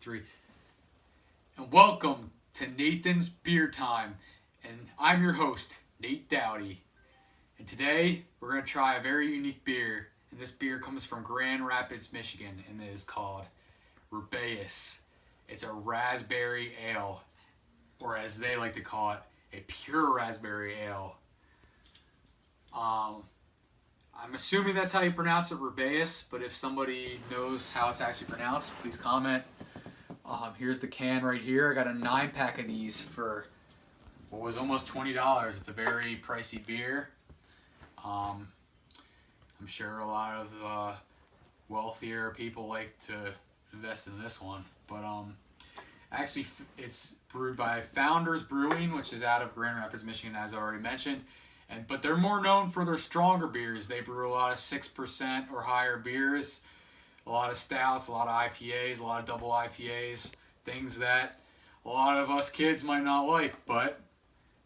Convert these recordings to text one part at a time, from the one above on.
3. And welcome to Nathan's Beer Time. And I'm your host, Nate Dowdy. And today we're going to try a very unique beer. And this beer comes from Grand Rapids, Michigan, and it is called Rübaeus. It's a raspberry ale, or as they like to call it, a pure raspberry ale. I'm assuming that's how you pronounce it, Rübaeus, but if somebody knows how it's actually pronounced, please comment. Here's the can right here. I got a 9-pack of these for what was almost $20. It's a very pricey beer. I'm sure a lot of wealthier people like to invest in this one, but actually it's brewed by Founder Brewing, which is out of Grand Rapids, Michigan, as I already mentioned. But they're more known for their stronger beers. They brew a lot of 6% or higher beers, a lot of stouts, a lot of IPAs, a lot of double IPAs, things that a lot of us kids might not like, but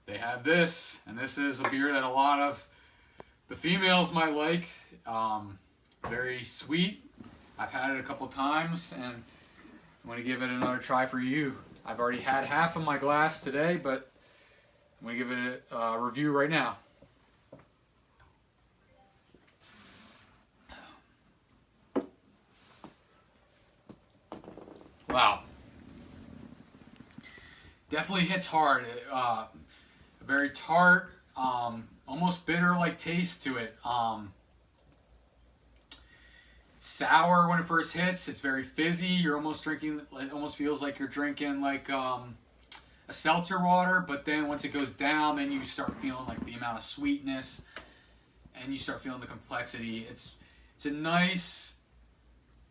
they have this, and this is a beer that a lot of the females might like. Very sweet. I've had it a couple times, and I'm going to give it another try for you. I've already had half of my glass today, but I'm going to give it a review right now. Wow. Definitely hits hard. Very tart, almost bitter-like taste to it. It's sour when it first hits. It's very fizzy. You're almost drinking, it almost feels like you're drinking like a seltzer water, but then once it goes down, then you start feeling like the amount of sweetness, and you start feeling the complexity. It's a nice,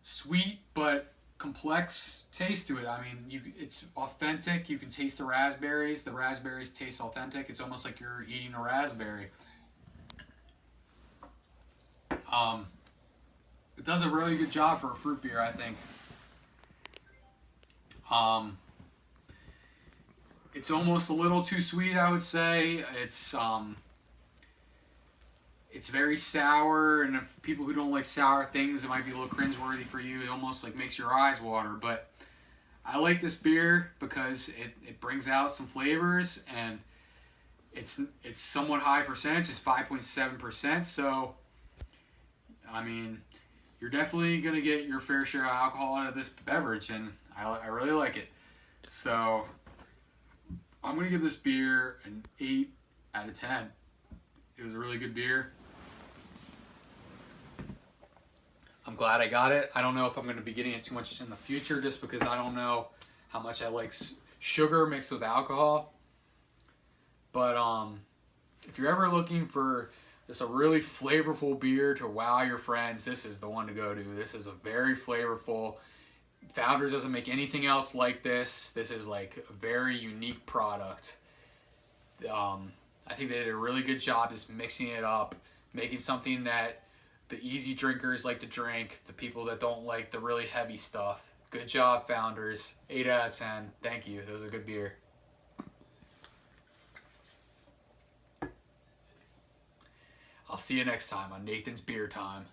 sweet, but complex taste to it. I mean, it's authentic. You can taste the raspberries. The raspberries taste authentic. It's almost like you're eating a raspberry. It does a really good job for a fruit beer, I think. It's almost a little too sweet, I would say. It's very sour, and if people who don't like sour things, it might be a little cringeworthy for you. It almost like makes your eyes water. But I like this beer because it brings out some flavors, and it's somewhat high percentage. It's 5.7%. So, I mean, you're definitely gonna get your fair share of alcohol out of this beverage, and I really like it. So, I'm gonna give this beer an 8 out of 10. It was a really good beer. I'm glad I got it. I don't know if I'm going to be getting it too much in the future just because I don't know how much I like sugar mixed with alcohol. But if you're ever looking for just a really flavorful beer to wow your friends, this is the one to go to. This is a very flavorful. Founders doesn't make anything else like this. This is like a very unique product. I think they did a really good job just mixing it up, making something that the easy drinkers like to drink, the people that don't like the really heavy stuff. Good job, Founders. 8 out of 10. Thank you. It was a good beer. I'll see you next time on Nathan's Beer Time.